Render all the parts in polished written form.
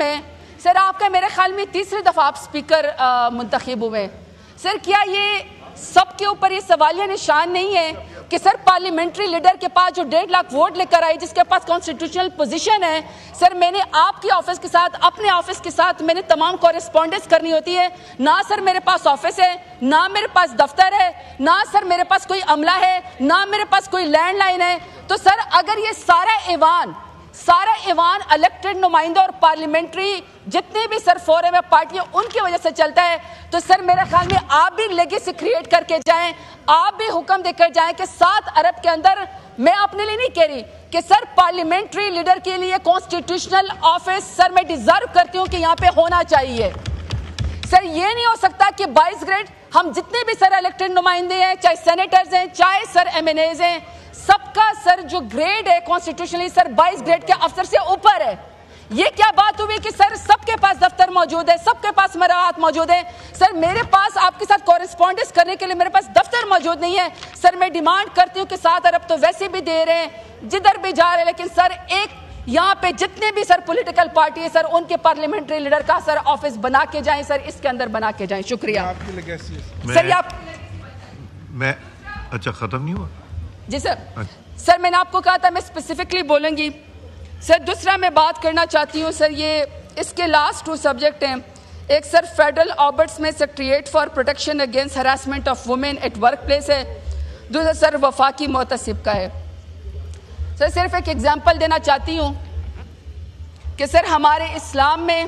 میں سر آپ کا میرے خیال میں تیسری دفعہ آپ اسپیکر منتخب ہوئے. سر کیا یہ سب کے اوپر یہ سوالیہ نشان نہیں ہے کہ سر پارلیمنٹری لیڈر کے پاس جو 1.5 لاکھ ووٹ لے کر آئی, جس کے پاس کانسٹیٹیوشنل پوزیشن ہے, سر میں نے آپ کی آفس کے ساتھ, اپنے آفس کے ساتھ میں نے تمام کورسپونڈنس کرنی ہوتی ہے. نہ سر میرے پاس آفس ہے, نہ میرے پاس دفتر ہے, نہ سر میرے پاس کوئی عملہ ہے, نہ میرے پاس کوئی لینڈ لائن ہے. تو سر اگر یہ سارا ایوان الیکٹڈ نمائندہ اور پارلیمنٹری جتنے بھی سر فورم ہے پارٹیاں ان کی وجہ سے چلتا ہے, تو سر میرے خیال میں آپ بھی لیگیسی کریٹ کر کے جائیں, آپ بھی حکم دے کر جائیں کہ 7 ارب کے اندر, میں اپنے لیے نہیں کہہ رہی کہ سر پارلیمنٹری لیڈر کے لیے کانسٹیٹیوشنل آفس سر میں ڈیزرو کرتی ہوں کہ یہاں پہ ہونا چاہیے. سر یہ نہیں ہو سکتا کہ 22 گریڈ ہم جتنے بھی سر الیکٹڈ نمائندے ہیں, چاہے سینیٹرز ہیں, چاہے سر ایم این ایز ہیں, سب کا سر جو گریڈ ہے کانسٹیٹیوشنلی سر 22 گریڈ کے افسر سے اوپر ہے. یہ کیا بات ہوئی کہ سر سب کے پاس دفتر موجود ہے, سب کے پاس مراعات موجود ہے. سر میرے پاس آپ کے ساتھ کورسپونڈنس کرنے کے لیے میرے پاس دفتر موجود نہیں ہے. سر میں ڈیمانڈ کرتی ہوں کہ 7 ارب تو ویسے بھی دے رہے ہیں جدھر بھی جا رہے ہیں, لیکن سر ایک یہاں پہ جتنے بھی سر پولیٹیکل پارٹی ہے سر ان کے پارلیمنٹری لیڈر کا سر آفس بنا کے جائیں, سر اس کے اندر بنا کے جائیں. شکریہ سر. میں اچھا ختم نہیں ہوا جی سر میں نے آپ کو کہا تھا میں اسپیسیفکلی بولوں گی. سر دوسرا میں بات کرنا چاہتی ہوں سر, یہ اس کے لاسٹ 2 سبجیکٹ ہیں. ایک سر فیڈرل آبرٹس میں secretariat for protection against harassment of women at workplace ہے. دوسرا سر وفاقی محتسب کا ہے. سر صرف ایک ایگزامپل دینا چاہتی ہوں کہ سر ہمارے اسلام میں,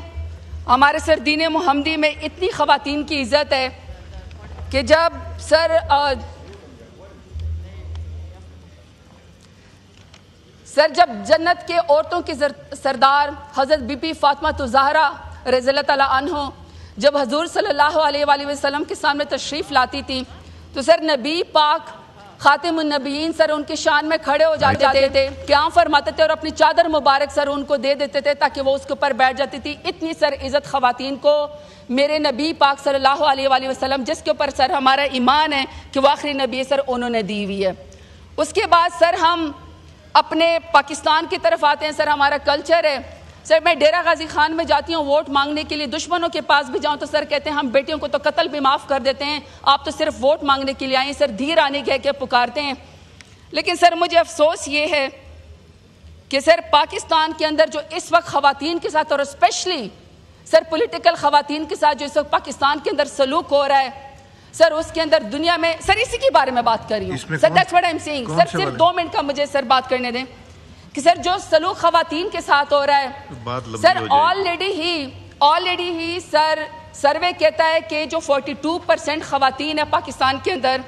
ہمارے سر دین محمدی میں اتنی خواتین کی عزت ہے کہ جب جب جنت کے عورتوں کی سردار حضرت بی بی فاطمہ الزہرا رضی اللہ تعالیٰ عنہ جب حضور صلی اللہ علیہ وآلہ وسلم کے سامنے تشریف لاتی تھی, تو سر نبی پاک خاتم النبیین سر ان کی شان میں کھڑے ہو جاتے تھے, قیام فرماتے تھے اور اپنی چادر مبارک سر ان کو دے دیتے تھے تاکہ وہ اس کے اوپر بیٹھ جاتی تھی. اتنی سر عزت خواتین کو میرے نبی پاک صلی اللہ علیہ وآلہ وسلم, جس کے اوپر سر ہمارا ایمان ہے کہ وہ آخری نبی سر, انہوں نے دی ہوئی ہے. اس کے بعد سر ہم اپنے پاکستان کی طرف آتے ہیں. سر ہمارا کلچر ہے سر, میں ڈیرہ غازی خان میں جاتی ہوں ووٹ مانگنے کے لیے, دشمنوں کے پاس بھی جاؤں تو سر کہتے ہیں ہم بیٹیوں کو تو قتل بھی معاف کر دیتے ہیں, آپ تو صرف ووٹ مانگنے کے لیے آئیں. سر دھیر آنے کہہ کے پکارتے ہیں. لیکن سر مجھے افسوس یہ ہے کہ سر پاکستان کے اندر جو اس وقت خواتین کے ساتھ, اور اسپیشلی سر پولیٹیکل خواتین کے ساتھ جو اس وقت پاکستان کے اندر سلوک ہو رہا ہے سر, اس کے اندر دنیا میں سر اسی کی بارے میں بات کر رہی ہوں sir. That's what I am seeing. Sir صرف 2 منٹ کا مجھے سر بات کرنے دیں کہ سر جو سلوک خواتین کے ساتھ ہو رہا ہے سر, آلریڈی ہی سر سروے کہتا ہے کہ جو 42% خواتین ہیں پاکستان کے اندر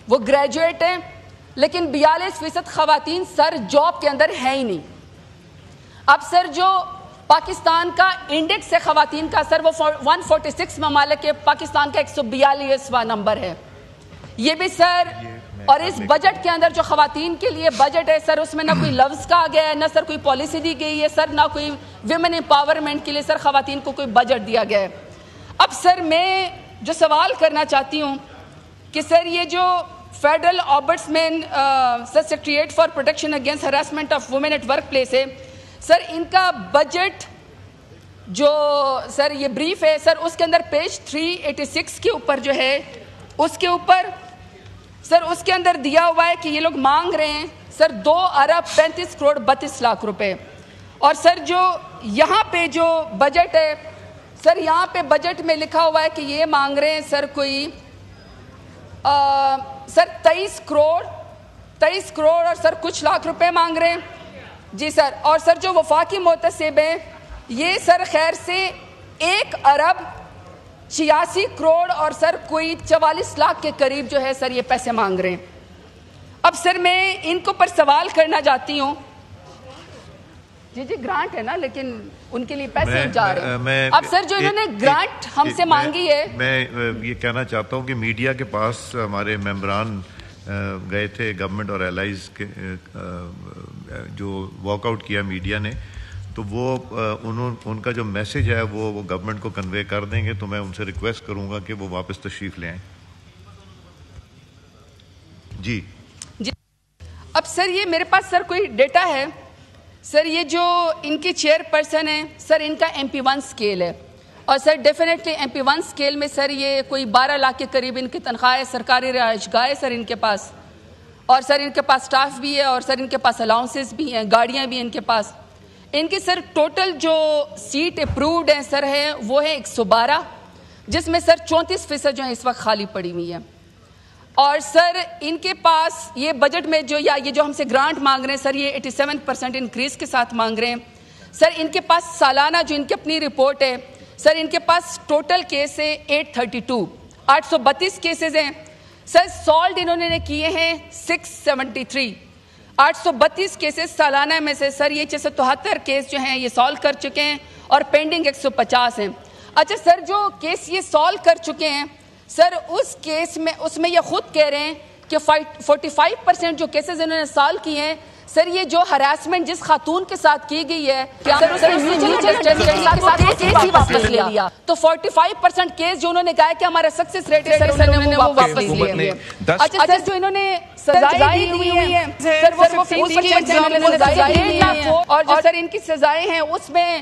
وہ گریجویٹ ہیں, لیکن 42% خواتین سر جاب کے اندر ہے ہی نہیں. اب سر جو پاکستان کا انڈیکس ہے خواتین کا سر, وہ 146 ممالک کے پاکستان کا 142واں نمبر ہے. یہ بھی سر, اور اس بجٹ کے اندر جو خواتین کے لیے بجٹ ہے سر, اس میں نہ کوئی لفظ کہا گیا ہے, نہ سر کوئی پالیسی دی گئی ہے سر, نہ کوئی ویمن امپاورمنٹ کے لیے سر خواتین کو کوئی بجٹ دیا گیا ہے. اب سر میں جو سوال کرنا چاہتی ہوں کہ سر یہ جو federal ombudsman sir secretariat for protection against harassment of women at workplace ہے سر, ان کا بجٹ جو سر یہ بریف ہے سر, اس کے اندر پیج 386 کے اوپر جو ہے, اس کے اوپر سر اس کے اندر دیا ہوا ہے کہ یہ لوگ مانگ رہے ہیں سر 2 ارب 35 کروڑ 32 لاکھ روپے. اور سر جو یہاں پہ جو بجٹ ہے سر, یہاں پہ بجٹ میں لکھا ہوا ہے کہ یہ مانگ رہے ہیں سر کوئی سر 23 کروڑ اور سر کچھ لاکھ روپے مانگ رہے ہیں. جی سر. اور سر جو وفاقی محتسب ہیں یہ سر خیر سے 1 ارب 86 کروڑ اور سر کوئی 44 لاکھ کے قریب جو ہے سر یہ پیسے مانگ رہے ہیں. اب سر میں ان کو پر سوال کرنا چاہتی ہوں, جی گرانٹ ہے نا, لیکن ان کے لیے پیسے جا رہے ہیں. اب سر جو انہوں نے گرانٹ ہم سے مانگی ہے, میں یہ کہنا چاہتا ہوں کہ میڈیا کے پاس ہمارے ممبران گئے تھے, گورنمنٹ اور ایلائز کے جو واک آؤٹ کیا میڈیا نے, تو وہ ان کا جو میسج ہے وہ گورنمنٹ کو کنوے کر دیں گے. تو میں ان سے ریکویسٹ کروں گا کہ وہ واپس تشریف لے آئیں. جی اب سر یہ میرے پاس سر کوئی ڈیٹا ہے سر یہ جو ان کی چیئر پرسن ہے سر ان کا MP1 اسکیل ہے اور سر ڈیفینیٹلی MP1 اسکیل میں سر یہ کوئی 12 لاکھ کے قریب ان کی تنخواہ ہے, سرکاری رہائش گاہ ہے سر ان کے پاس, اور سر ان کے پاس سٹاف بھی ہے اور سر ان کے پاس الاؤنسز بھی ہیں, گاڑیاں بھی ہیں ان کے پاس. ان کی سر ٹوٹل جو سیٹ اپرووڈ ہیں سر ہے وہ ہے 112, جس میں سر 34% جو ہے اس وقت خالی پڑی ہوئی ہے. اور سر ان کے پاس یہ بجٹ میں جو یہ جو ہم سے گرانٹ مانگ رہے ہیں سر یہ 87% انکریز کے ساتھ مانگ رہے ہیں. سر ان کے پاس سالانہ جو ان کی اپنی رپورٹ ہے سر ان کے پاس ٹوٹل کیس ہے 832 کیسز ہیں سر. سالڈ انہوں نے کیے ہیں 673. 832 کیسز سالانہ میں سے سر یہ 673 کیس جو ہیں یہ سالو کر چکے ہیں اور پینڈنگ 150 ہیں. اچھا سر جو کیس یہ سالو کر چکے ہیں سر اس کیس میں اس میں یہ خود کہہ رہے ہیں کہ 45% جو کیسز انہوں نے سالو کیے ہیں سر یہ جو ہراسمنٹ جس خاتون کے ساتھ کی گئی ہے تو 45% کیس جو انہوں نے کہا کہ ہمارا سکسیس ریٹ ہے سر انہوں نے وہ واپس لیے. اچھا سر جو انہوں نے سزائیں دی ہوئی ہیں سر وہ 4% اور جو سر ان کی سزائیں ہیں اس میں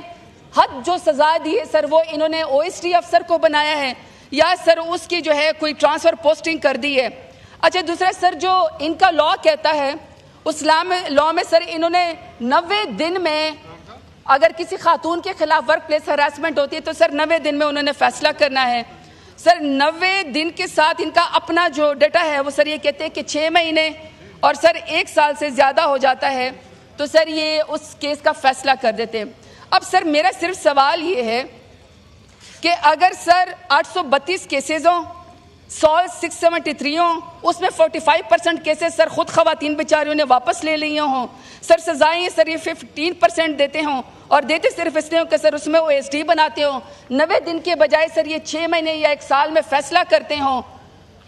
حد جو سزا دی ہے سر وہ انہوں نے OSD افسر کو بنایا ہے یا سر اس کی جو ہے کوئی ٹرانسفر پوسٹنگ کر دی ہے. اچھا دوسرا سر جو ان کا لا کہتا ہے اسلام لا میں سر انہوں نے 90 دن میں اگر کسی خاتون کے خلاف ورک پلیس ہراسمنٹ ہوتی ہے تو سر 90 دن میں انہوں نے فیصلہ کرنا ہے. سر 90 دن کے ساتھ ان کا اپنا جو ڈیٹا ہے وہ سر یہ کہتے ہیں کہ 6 مہینے اور سر 1 سال سے زیادہ ہو جاتا ہے تو سر یہ اس کیس کا فیصلہ کر دیتے ہیں. اب سر میرا صرف سوال یہ ہے کہ اگر سر 832 کیسز ہوں 673 ہوں اس میں 45% کیسز سر خود خواتین بیچاریوں نے واپس لے لی ہوں, سر سزائیں سر یہ 15% دیتے ہوں اور دیتے صرف اس لیے ہوں کہ سر اس میں OSD بناتے ہوں, 90 دن کے بجائے سر یہ 6 مہینے یا 1 سال میں فیصلہ کرتے ہوں,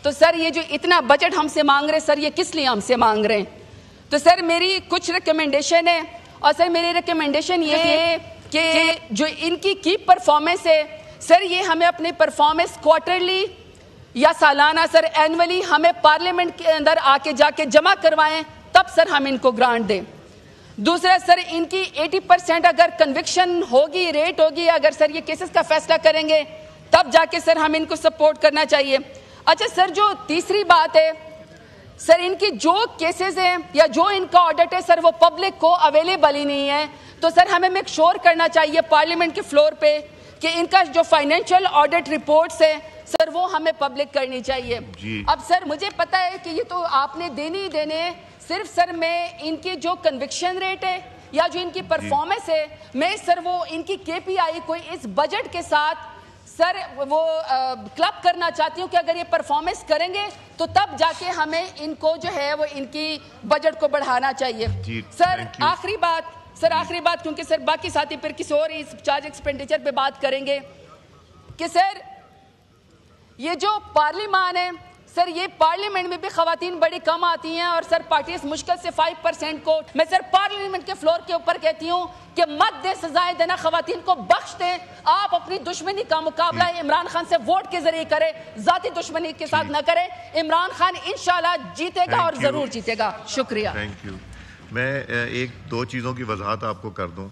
تو سر یہ جو اتنا بجٹ ہم سے مانگ رہے سر یہ کس لیے ہم سے مانگ رہے ہیں. تو سر میری کچھ ریکمنڈیشن ہے اور سر میری ریکمنڈیشن یہ ہے کہ جو ان کی پرفارمنس ہے سر یہ ہمیں اپنی پرفارمنس کوارٹرلی یا سالانہ سر اینولی ہمیں پارلیمنٹ کے اندر آ کے جا کے جمع کروائیں تب سر ہم ان کو گرانٹ دیں. دوسرا سر ان کی 80% اگر کنوکشن ہوگی ریٹ ہوگی اگر سر یہ کیسز کا فیصلہ کریں گے تب جا کے سر ہم ان کو سپورٹ کرنا چاہیے. اچھا سر جو تیسری بات ہے سر ان کی جو کیسز ہیں یا جو ان کا آڈٹ ہے سر وہ پبلک کو اویلیبل ہی نہیں ہے, تو سر ہمیں میک شور کرنا چاہیے پارلیمنٹ کے فلور پہ کہ ان کا جو فائنینشیل آڈٹ رپورٹس ہے سر وہ ہمیں پبلک کرنی چاہیے. اب سر مجھے پتا ہے کہ یہ تو آپ نے دینے ہی دینے ہیں, صرف سر میں ان کی جو کنوکشن ریٹ ہے یا جو ان کی پرفارمنس ہے میں سر وہ ان کی KPI کوئی اس بجٹ کے ساتھ سر وہ کلب کرنا چاہتی ہوں کہ اگر یہ پرفارمنس کریں گے تو تب جا کے ہمیں ان کو جو ہے وہ ان کی بجٹ کو بڑھانا چاہیے. سر آخری بات کیونکہ سر باقی ساتھی پھر کسی اور اس چارج ایکسپینڈیچر پہ بات کریں گے کہ سر یہ جو پارلیمان ہے سر یہ پارلیمنٹ میں بھی خواتین بڑی کم آتی ہیں اور سر پارٹیز مشکل سے 5% کو میں سر پارلیمنٹ کے فلور کے اوپر کہتی ہوں کہ مت دے سزائیں دینا خواتین کو بخش دیں. آپ اپنی دشمنی کا مقابلہ عمران خان سے ووٹ کے ذریعے کریں, ذاتی دشمنی کے ساتھ نہ کریں. عمران خان انشاءاللہ جیتے گا اور ضرور جیتے گا. شکریہ. Thank you. میں ایک دو چیزوں کی وضاحت آپ کو کر دوں.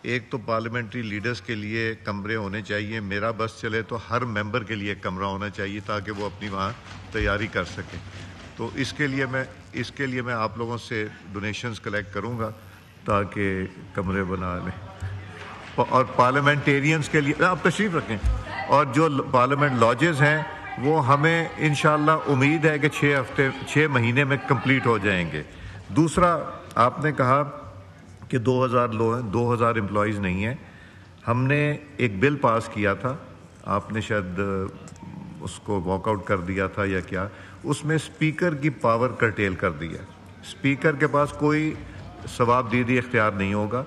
ایک تو پارلیمنٹری لیڈرز کے لیے کمرے ہونے چاہیے, میرا بس چلے تو ہر ممبر کے لیے ایک کمرہ ہونا چاہیے تاکہ وہ اپنی وہاں تیاری کر سکیں. تو اس کے لیے میں آپ لوگوں سے ڈونیشنز کلیکٹ کروں گا تاکہ کمرے بنا لیں. اور پارلیمنٹیرینز کے لیے آپ تشریف رکھیں, اور جو پارلیمنٹ لاجز ہیں وہ ہمیں انشاءاللہ امید ہے کہ 6 مہینے میں کمپلیٹ ہو جائیں گے. دوسرا آپ نے کہا کہ 2000 امپلائیز نہیں ہیں. ہم نے ایک بل پاس کیا تھا, آپ نے شاید اس کو واک آؤٹ کر دیا تھا یا کیا, اس میں اسپیکر کی پاور کرٹیل کر دیا. اسپیکر کے پاس کوئی ثواب دیدی اختیار نہیں ہوگا.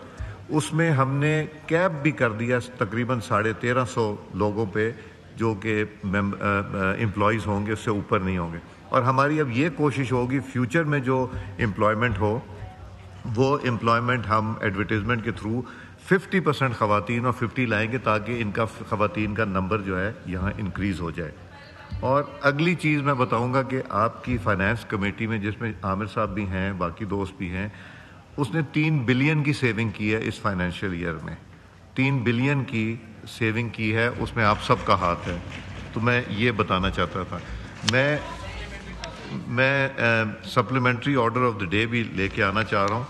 اس میں ہم نے کیپ بھی کر دیا تقریباً 1350 لوگوں پہ جو کہ امپلائیز ہوں گے, اس سے اوپر نہیں ہوں گے. اور ہماری اب یہ کوشش ہوگی فیوچر میں جو امپلائمنٹ ہو وہ امپلائمنٹ ہم ایڈورٹیزمنٹ کے تھرو 50% خواتین اور 50 لائیں گے تاکہ ان کا خواتین کا نمبر جو ہے یہاں انکریز ہو جائے. اور اگلی چیز میں بتاؤں گا کہ آپ کی فائنانس کمیٹی میں جس میں عامر صاحب بھی ہیں باقی دوست بھی ہیں, اس نے 3 بلین کی سیونگ کی ہے اس فائنینشیل ایئر میں. 3 بلین کی سیونگ کی ہے, اس میں آپ سب کا ہاتھ ہے. تو میں یہ بتانا چاہتا تھا. میں supplementary order of the day بھی لے کے آنا چاہ رہا ہوں.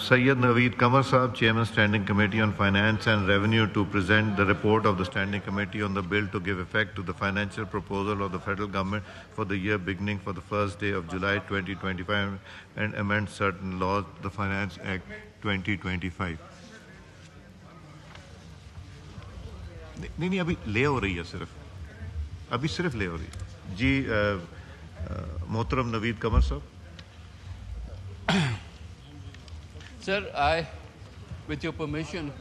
Syed Naveed Qamar Saab, Chairman Standing Committee on Finance and Revenue, to present the report of the Standing Committee on the bill to give effect to the financial proposal of the federal government for the year beginning for the first day of July 2025 and amend certain laws, the Finance Act 2025. نہیں ابھی لے ہو رہی ہے, صرف لے ہو رہی ہے جی. محترم نوید قمر صاحب. Sir, I, with your permission,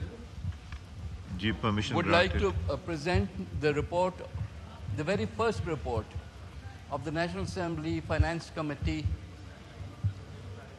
would like to present the report, the very first report of the National Assembly Finance Committee